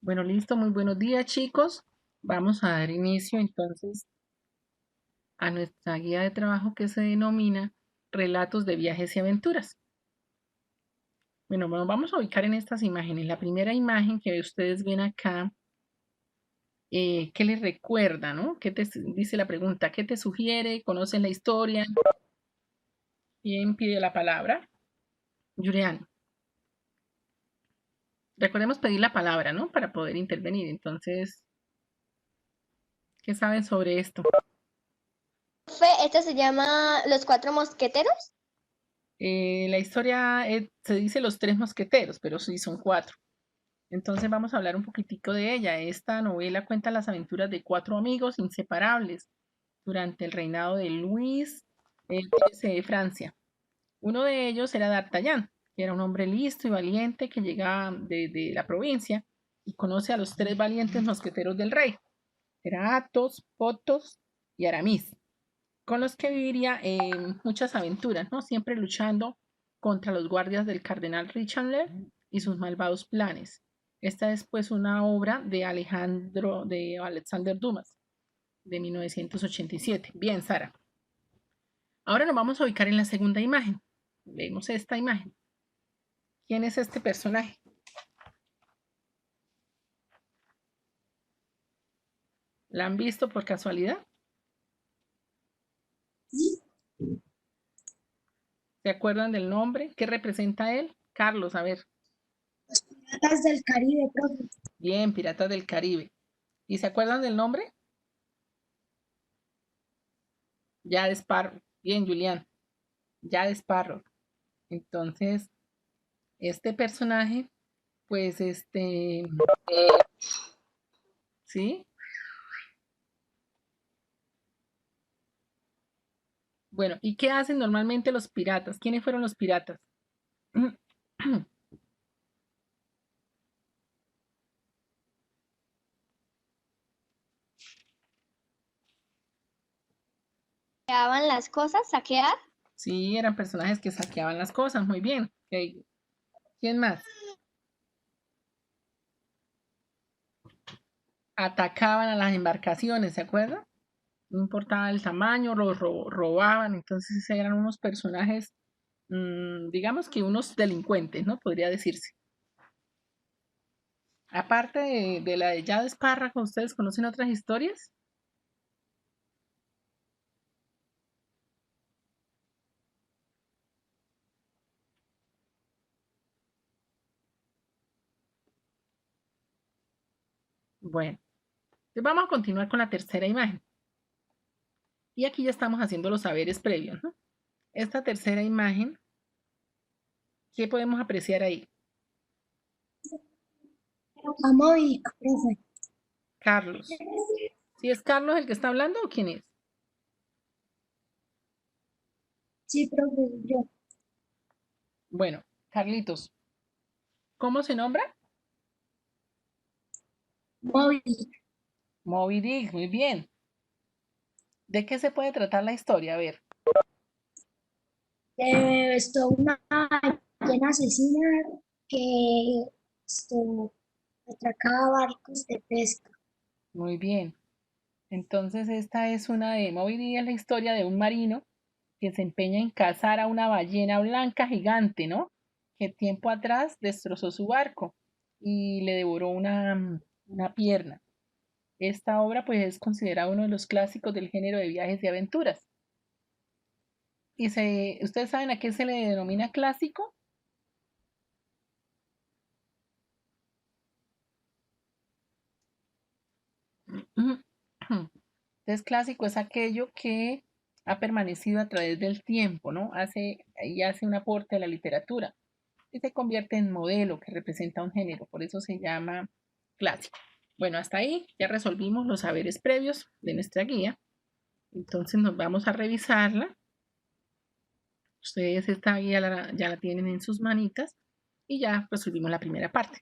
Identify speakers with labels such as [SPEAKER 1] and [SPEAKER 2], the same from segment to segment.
[SPEAKER 1] Bueno, listo, muy buenos días, chicos. Vamos a dar inicio entonces a nuestra guía de trabajo que se denomina Relatos de viajes y aventuras. Bueno, nos vamos a ubicar en estas imágenes. La primera imagen que ustedes ven acá, ¿qué les recuerda, no? ¿Qué te dice la pregunta? ¿Qué te sugiere? ¿Conocen la historia? ¿Quién pide la palabra? Julián. Recordemos pedir la palabra, ¿no? Para poder intervenir. Entonces, ¿qué saben sobre esto?
[SPEAKER 2] Esta se llama Los Cuatro Mosqueteros.
[SPEAKER 1] La historia se dice los tres mosqueteros, pero sí son cuatro. Entonces vamos a hablar un poquitico de ella. Esta novela cuenta las aventuras de cuatro amigos inseparables durante el reinado de Luis XIII de Francia. Uno de ellos era D'Artagnan, que era un hombre listo y valiente que llega de la provincia y conoce a los tres valientes mosqueteros del rey. Era Athos, Porthos y Aramis, con los que viviría muchas aventuras, ¿no? Siempre luchando contra los guardias del cardenal Richelieu y sus malvados planes. Esta es pues una obra de Alexander Dumas de 1987. Bien, Sara. Ahora nos vamos a ubicar en la segunda imagen. Vemos esta imagen. ¿Quién es este personaje? ¿La han visto por casualidad? ¿Se acuerdan del nombre? ¿Qué representa él? Carlos, a ver.
[SPEAKER 2] Piratas del Caribe, profe.
[SPEAKER 1] Bien, Piratas del Caribe. ¿Y se acuerdan del nombre? Jack Sparrow. Bien, Julián. Jack Sparrow. Entonces, este personaje, pues ¿sí? Bueno, ¿y qué hacen normalmente los piratas? ¿Quiénes fueron los piratas?
[SPEAKER 2] Saqueaban las cosas, saquear.
[SPEAKER 1] Sí, eran personajes que saqueaban las cosas, muy bien. Ok. ¿Quién más? Atacaban a las embarcaciones, ¿se acuerdan? No importaba el tamaño, los robaban, entonces eran unos personajes, digamos que unos delincuentes, ¿no? Podría decirse. Aparte de la de Jade Espárrago, ¿ustedes conocen otras historias? Bueno, entonces vamos a continuar con la tercera imagen. Y aquí ya estamos haciendo los saberes previos, ¿no? Esta tercera imagen, ¿qué podemos apreciar ahí?
[SPEAKER 2] Amóvil, profe.
[SPEAKER 1] Carlos. ¿Sí es Carlos el que está hablando o quién es?
[SPEAKER 2] Sí, profe, yo.
[SPEAKER 1] Bueno, Carlitos, ¿cómo se nombra?
[SPEAKER 2] Móvil.
[SPEAKER 1] Moby Dick, muy bien. ¿De qué se puede tratar la historia? A ver.
[SPEAKER 2] Una ballena asesina que esto, atracaba barcos de pesca.
[SPEAKER 1] Muy bien. Entonces esta es una de Moby Dick, es la historia de un marino que se empeña en cazar a una ballena blanca gigante, ¿no? Que tiempo atrás destrozó su barco y le devoró una pierna. Esta obra pues es considerada uno de los clásicos del género de viajes y aventuras. ¿Ustedes saben a qué se le denomina clásico? Entonces, clásico es aquello que ha permanecido a través del tiempo, ¿no? Hace un aporte a la literatura y se convierte en modelo que representa un género, por eso se llama clásico. Bueno, hasta ahí ya resolvimos los saberes previos de nuestra guía. Entonces nos vamos a revisarla. Ustedes esta guía ya la tienen en sus manitas y ya resolvimos la primera parte.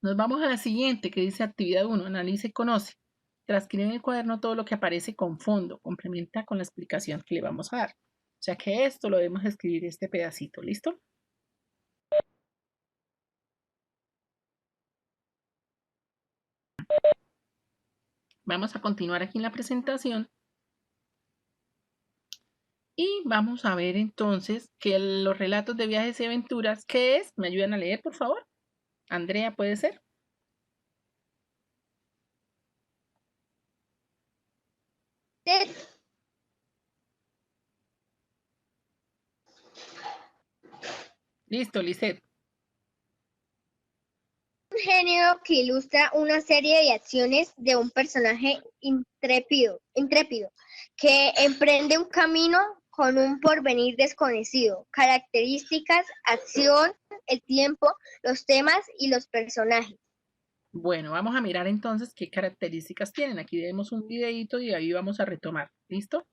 [SPEAKER 1] Nos vamos a la siguiente que dice actividad 1, analice y conoce. Transcribe en el cuaderno todo lo que aparece con fondo, complementa con la explicación que le vamos a dar. O sea que esto lo debemos escribir este pedacito, ¿listo? Vamos a continuar aquí en la presentación y vamos a ver entonces que los relatos de viajes y aventuras, ¿qué es? ¿Me ayudan a leer, por favor? Andrea, ¿puede ser? Listo, Lisette.
[SPEAKER 3] Un género que ilustra una serie de acciones de un personaje intrépido que emprende un camino con un porvenir desconocido. Características, acción, el tiempo, los temas y los personajes.
[SPEAKER 1] Bueno, vamos a mirar entonces qué características tienen. Aquí vemos un videito y ahí vamos a retomar. ¿Listo?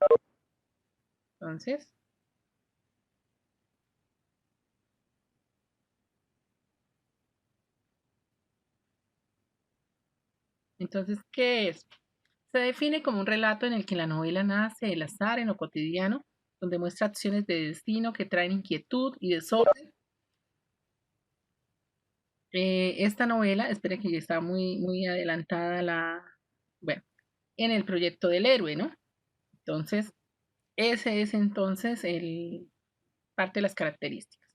[SPEAKER 1] Entonces, ¿qué es? Se define como un relato en el que la novela nace del azar en lo cotidiano, donde muestra acciones de destino que traen inquietud y desorden. Esta novela, espera que ya está muy adelantada bueno, en el proyecto del héroe, ¿no? Entonces, ese es entonces parte de las características.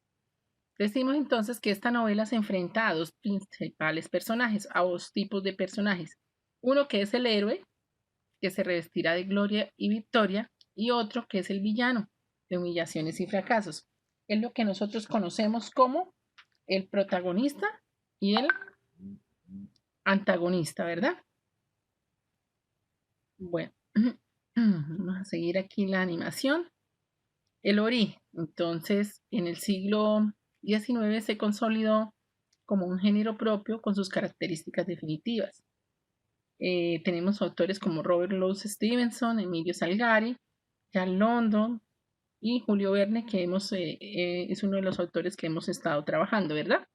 [SPEAKER 1] Decimos entonces que esta novela se enfrenta a dos principales personajes, a dos tipos de personajes. Uno que es el héroe, que se revestirá de gloria y victoria, y otro que es el villano, de humillaciones y fracasos. Es lo que nosotros conocemos como el protagonista y el antagonista, ¿verdad? Bueno, vamos a seguir aquí la animación. El origen, entonces, en el siglo XIX se consolidó como un género propio con sus características definitivas. Tenemos autores como Robert Louis Stevenson, Emilio Salgari, Jack London y Julio Verne, que es uno de los autores que hemos estado trabajando, ¿verdad?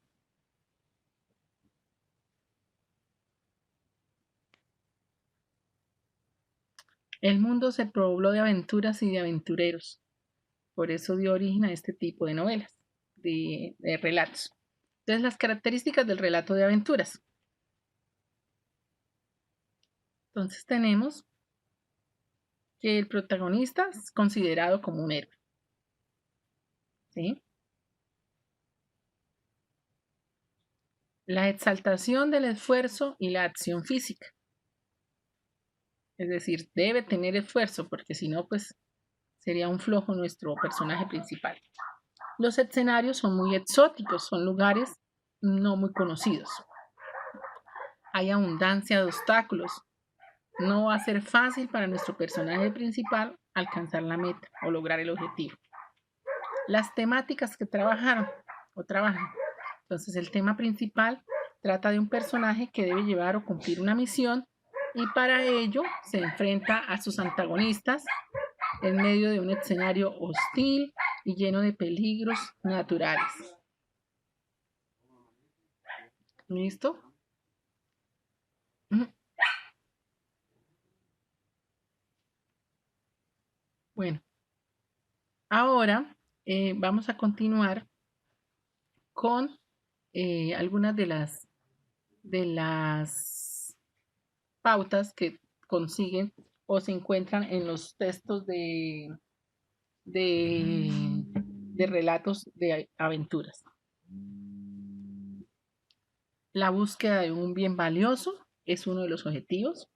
[SPEAKER 1] El mundo se pobló de aventuras y de aventureros. Por eso dio origen a este tipo de novelas, de relatos. Entonces, las características del relato de aventuras. Entonces tenemos que el protagonista es considerado como un héroe. ¿Sí? La exaltación del esfuerzo y la acción física. Es decir, debe tener esfuerzo porque si no, pues sería un flojo nuestro personaje principal. Los escenarios son muy exóticos, son lugares no muy conocidos. Hay abundancia de obstáculos. No va a ser fácil para nuestro personaje principal alcanzar la meta o lograr el objetivo. Las temáticas que trabajan. Entonces, el tema principal trata de un personaje que debe llevar o cumplir una misión y para ello se enfrenta a sus antagonistas en medio de un escenario hostil y lleno de peligros naturales. ¿Listo? Bueno, ahora vamos a continuar con algunas de las pautas que consiguen o se encuentran en los textos de relatos de aventuras. La búsqueda de un bien valioso es uno de los objetivos.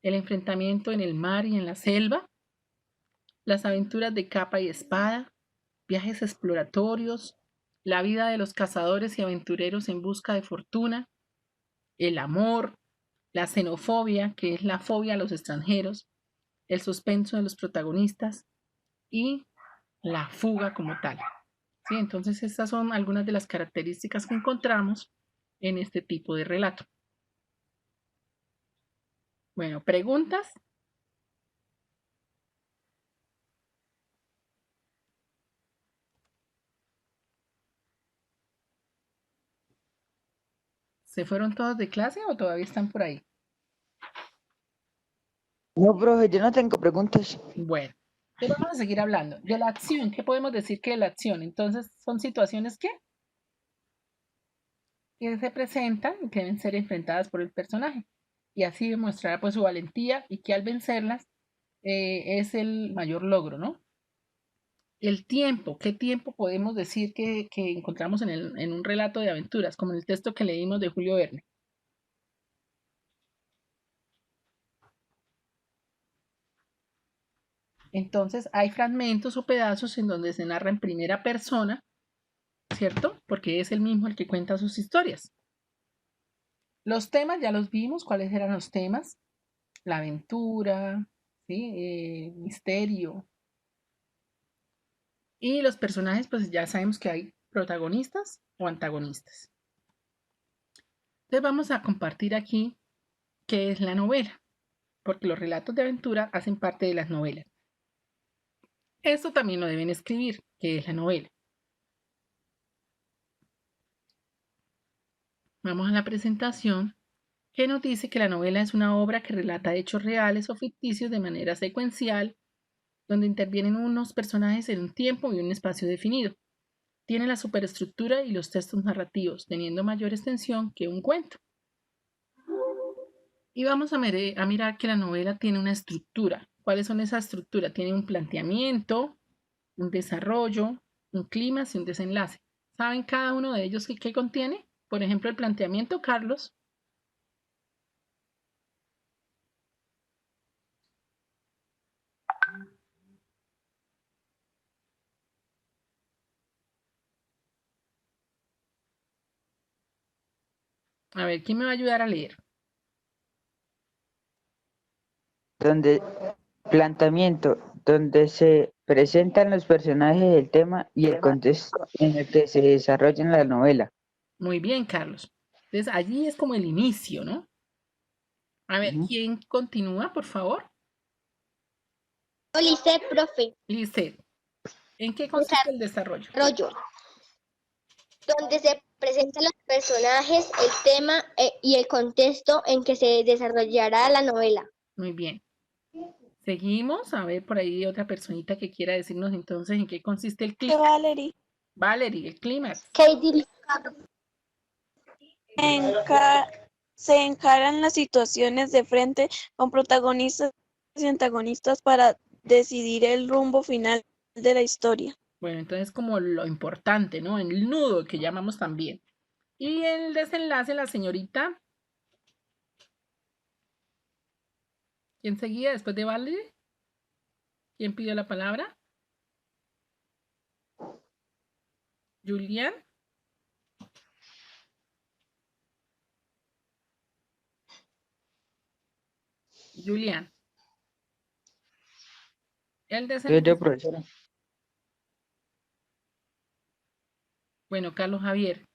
[SPEAKER 1] El enfrentamiento en el mar y en la selva. Las aventuras de capa y espada. Viajes exploratorios. La vida de los cazadores y aventureros en busca de fortuna. El amor. La xenofobia, que es la fobia a los extranjeros. El suspenso de los protagonistas. Y la fuga como tal. ¿Sí? Entonces, estas son algunas de las características que encontramos en este tipo de relato. Bueno, ¿preguntas? ¿Se fueron todos de clase o todavía están por ahí?
[SPEAKER 4] No, profe, yo no tengo preguntas.
[SPEAKER 1] Bueno, entonces vamos a seguir hablando. De la acción, ¿qué podemos decir que de la acción? Entonces, son situaciones que se presentan y que deben ser enfrentadas por el personaje. y así demostrará pues su valentía y que al vencerlas es el mayor logro, ¿no? El tiempo, ¿qué tiempo podemos decir que encontramos en un relato de aventuras, como en el texto que leímos de Julio Verne? Entonces hay fragmentos o pedazos en donde se narra en primera persona, ¿cierto? Porque es el mismo el que cuenta sus historias. Los temas ya los vimos, ¿cuáles eran los temas? La aventura, ¿sí? Misterio. Y los personajes, pues ya sabemos que hay protagonistas o antagonistas. Entonces vamos a compartir aquí qué es la novela, porque los relatos de aventura hacen parte de las novelas. Esto también lo deben escribir, qué es la novela. Vamos a la presentación, que nos dice que la novela es una obra que relata hechos reales o ficticios de manera secuencial, donde intervienen unos personajes en un tiempo y un espacio definido. Tiene la superestructura y los textos narrativos, teniendo mayor extensión que un cuento. Y vamos a mirar que la novela tiene una estructura. ¿Cuáles son esas estructuras? Tiene un planteamiento, un desarrollo, un clímax y un desenlace. ¿Saben cada uno de ellos qué contiene? Por ejemplo, el planteamiento, Carlos. A ver, ¿quién me va a ayudar a leer?
[SPEAKER 4] Donde planteamiento, donde se presentan los personajes, el tema y el contexto en el que se desarrolla la novela.
[SPEAKER 1] Muy bien, Carlos. Entonces, allí es como el inicio, ¿no? A ver, ¿quién continúa, por favor?
[SPEAKER 3] Lisset, profe.
[SPEAKER 1] Lisset, ¿en qué consiste el desarrollo?
[SPEAKER 3] Desarrollo, donde se presentan los personajes, el tema y el contexto en que se desarrollará la novela.
[SPEAKER 1] Muy bien. Seguimos. A ver, por ahí otra personita que quiera decirnos entonces en qué consiste el clímax.
[SPEAKER 5] Valerie.
[SPEAKER 1] Valerie, el clímax.
[SPEAKER 3] Katie.
[SPEAKER 5] Se encaran las situaciones de frente con protagonistas y antagonistas para decidir el rumbo final de la historia.
[SPEAKER 1] Bueno, entonces como lo importante, ¿no? El nudo que llamamos también. Y el desenlace, la señorita. ¿Quién seguía después de Valerie? ¿Quién pidió la palabra? ¿Julián? Julián. El desenlace.
[SPEAKER 4] Yo, profesora.
[SPEAKER 1] Bueno, Carlos Javier.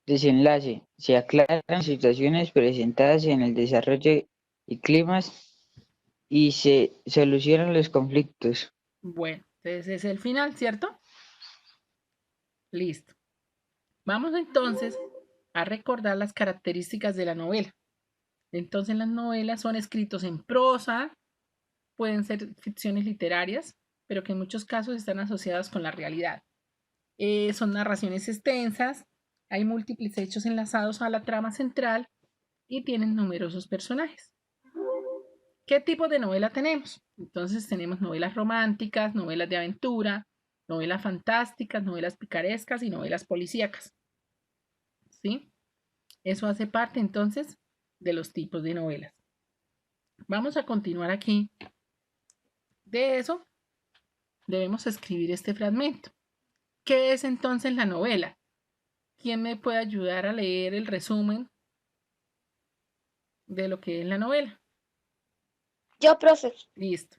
[SPEAKER 4] Desenlace. Se aclaran situaciones presentadas en el desarrollo y climas y se solucionan los conflictos.
[SPEAKER 1] Bueno, entonces es el final, ¿cierto? Listo. Vamos entonces a recordar las características de la novela. Entonces las novelas son escritos en prosa, pueden ser ficciones literarias, pero que en muchos casos están asociadas con la realidad. Son narraciones extensas, hay múltiples hechos enlazados a la trama central y tienen numerosos personajes. ¿Qué tipo de novela tenemos? Entonces tenemos novelas románticas, novelas de aventura, novelas fantásticas, novelas picarescas y novelas policíacas. ¿Sí? Eso hace parte entonces de los tipos de novelas. Vamos a continuar aquí. De eso debemos escribir este fragmento. ¿Qué es entonces la novela? ¿Quién me puede ayudar a leer el resumen de lo que es la novela?
[SPEAKER 3] Yo, profe.
[SPEAKER 1] Listo.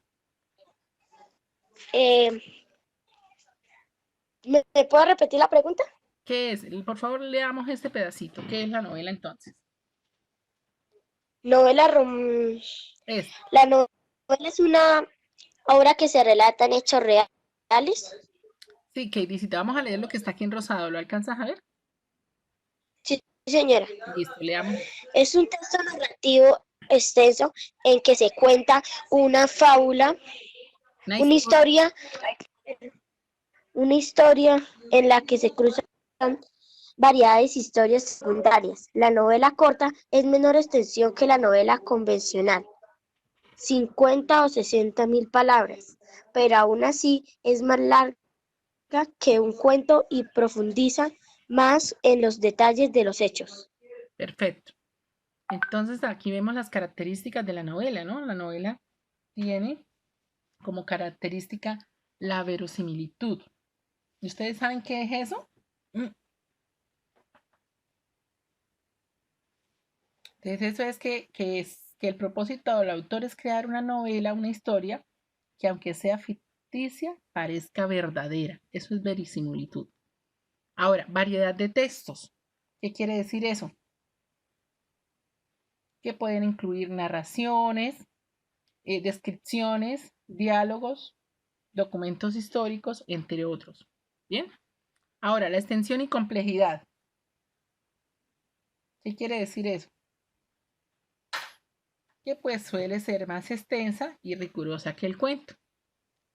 [SPEAKER 3] ¿Me puedo repetir la pregunta?
[SPEAKER 1] ¿Qué es? Por favor, leamos este pedacito. ¿Qué es la novela entonces?
[SPEAKER 3] La novela es una obra que se relata en hechos reales.
[SPEAKER 1] Sí, Katie, si te vamos a leer lo que está aquí en rosado, ¿lo alcanzas a ver?
[SPEAKER 3] Sí, señora.
[SPEAKER 1] Listo, leamos.
[SPEAKER 3] Es un texto narrativo extenso en que se cuenta una fábula, una historia en la que se cruzan
[SPEAKER 6] variedades historias secundarias. La novela corta es menor extensión que la novela convencional, 50 o 60.000 palabras, pero aún así es más larga que un cuento y profundiza más en los detalles de los hechos.
[SPEAKER 1] Perfecto. Entonces aquí vemos las características de la novela, ¿no? La novela tiene como característica la verosimilitud. ¿Y ustedes saben qué es eso? Entonces eso es que el propósito del autor es crear una novela, una historia, que aunque sea ficticia, parezca verdadera. Eso es verisimilitud. Ahora, variedad de textos. ¿Qué quiere decir eso? Que pueden incluir narraciones, descripciones, diálogos, documentos históricos, entre otros. Bien. Ahora, la extensión y complejidad. ¿Qué quiere decir eso? Que pues suele ser más extensa y rigurosa que el cuento.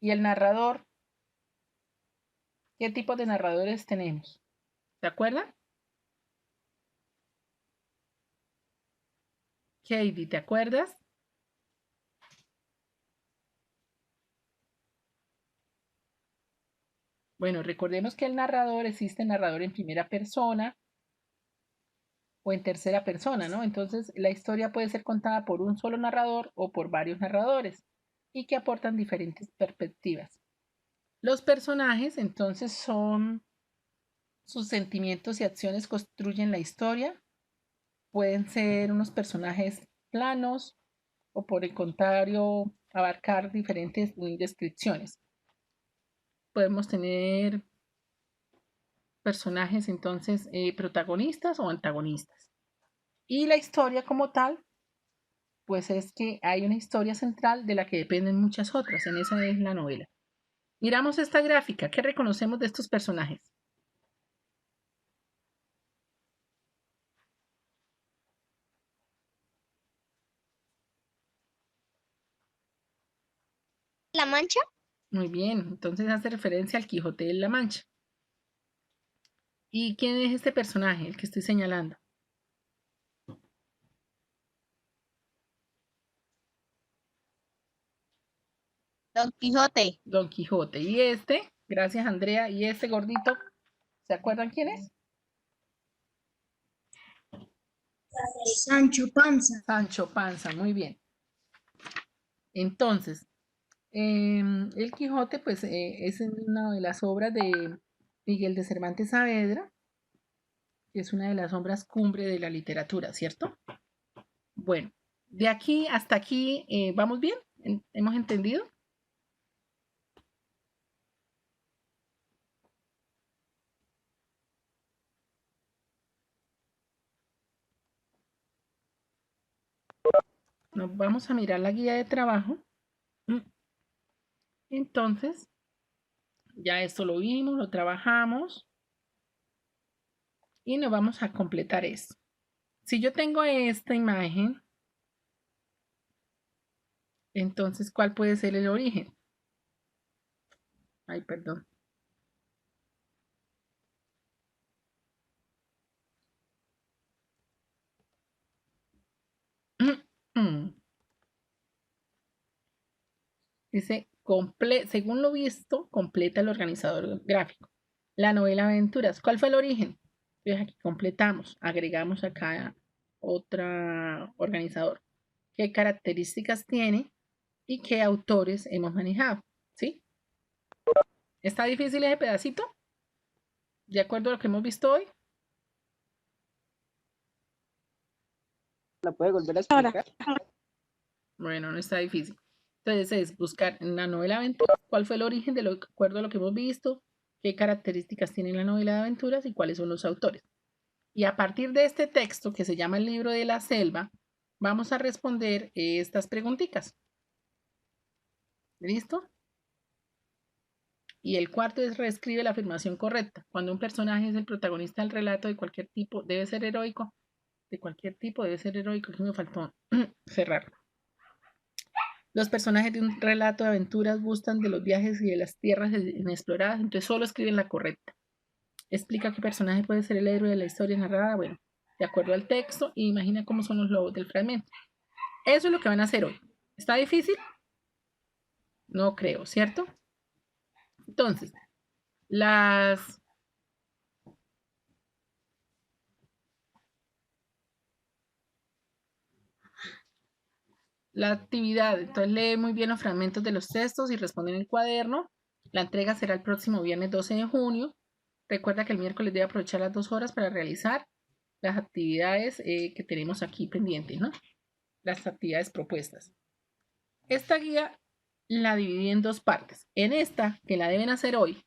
[SPEAKER 1] Y el narrador, ¿qué tipo de narradores tenemos? ¿Se acuerdan? Katie, ¿te acuerdas? Bueno, recordemos que el narrador existe narrador en primera persona o en tercera persona, ¿no? Entonces, la historia puede ser contada por un solo narrador o por varios narradores y que aportan diferentes perspectivas. Los personajes, entonces, son sus sentimientos y acciones construyen la historia. Pueden ser unos personajes planos o por el contrario, abarcar diferentes descripciones. Podemos tener personajes entonces protagonistas o antagonistas. Y la historia como tal, pues es que hay una historia central de la que dependen muchas otras. En esa es la novela. Miramos esta gráfica. ¿Qué reconocemos de estos personajes?
[SPEAKER 3] La Mancha.
[SPEAKER 1] Muy bien, entonces hace referencia al Quijote de la Mancha. ¿Y quién es este personaje, el que estoy señalando?
[SPEAKER 7] Don Quijote.
[SPEAKER 1] Don Quijote. Y este, gracias Andrea, y este gordito, ¿se acuerdan quién es?
[SPEAKER 2] Sancho Panza.
[SPEAKER 1] Sancho Panza, muy bien. Entonces, el Quijote, pues es una de las obras de Miguel de Cervantes Saavedra, que es una de las obras cumbre de la literatura, ¿cierto? Bueno, de aquí hasta aquí, ¿vamos bien? ¿Hemos entendido? Nos vamos a mirar la guía de trabajo. Entonces, ya esto lo vimos, lo trabajamos y nos vamos a completar esto. Si yo tengo esta imagen, entonces, ¿cuál puede ser el origen? Ay, perdón. Dice, según lo visto, completa el organizador gráfico. La novela Aventuras. ¿Cuál fue el origen? Entonces aquí completamos, agregamos acá otra organizador. ¿Qué características tiene y qué autores hemos manejado? ¿Sí? ¿Está difícil ese pedacito? ¿De acuerdo a lo que hemos visto hoy?
[SPEAKER 4] ¿La puede volver a
[SPEAKER 5] Ahora.
[SPEAKER 4] explicar?
[SPEAKER 1] Bueno, no está difícil. Entonces es buscar en la novela de aventuras cuál fue el origen de acuerdo a lo que hemos visto, qué características tiene la novela de aventuras y cuáles son los autores. Y a partir de este texto que se llama el libro de la selva, vamos a responder estas preguntitas. ¿Listo? Y el cuarto es reescribe la afirmación correcta. Cuando un personaje es el protagonista del relato de cualquier tipo, debe ser heroico. De cualquier tipo debe ser heroico. Aquí me faltó cerrarlo. Los personajes de un relato de aventuras gustan de los viajes y de las tierras inexploradas, entonces solo escriben la correcta. Explica qué personaje puede ser el héroe de la historia narrada, bueno, de acuerdo al texto, e imagina cómo son los lobos del fragmento. Eso es lo que van a hacer hoy. ¿Está difícil? No creo, ¿cierto? Entonces, las la actividad, entonces lee muy bien los fragmentos de los textos y responde en el cuaderno. La entrega será el próximo viernes 12 de junio. Recuerda que el miércoles debe aprovechar las 2 horas para realizar las actividades que tenemos aquí pendientes, ¿no? Las actividades propuestas. Esta guía la dividí en 2 partes. En esta, que la deben hacer hoy,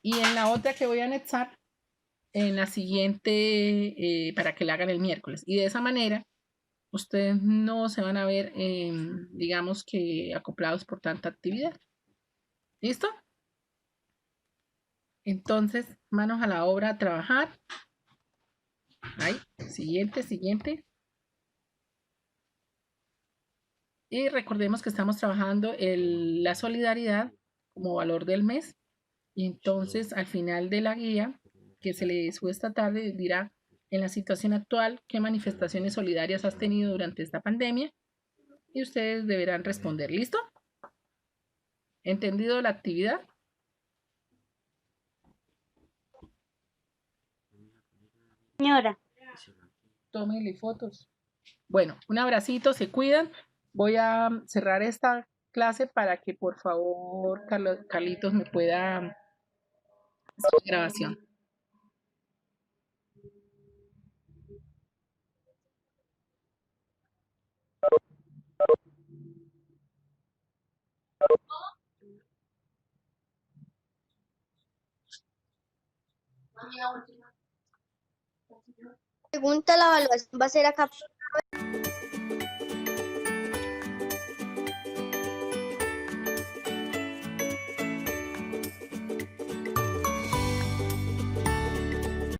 [SPEAKER 1] y en la otra que voy a anexar en la siguiente para que la hagan el miércoles. Y de esa manera ustedes no se van a ver, digamos que acoplados por tanta actividad. ¿Listo? Entonces, manos a la obra a trabajar. Ahí, siguiente. Y recordemos que estamos trabajando la solidaridad como valor del mes. Y entonces, al final de la guía, que se le sube esta tarde, dirá, en la situación actual, qué manifestaciones solidarias has tenido durante esta pandemia. Y ustedes deberán responder. ¿Listo? ¿Entendido la actividad?
[SPEAKER 6] Señora.
[SPEAKER 1] Tómenle fotos. Bueno, un abracito, se cuidan. Voy a cerrar esta clase para que por favor Carlitos me pueda hacer grabación.
[SPEAKER 3] Pregunta, la evaluación va a ser acá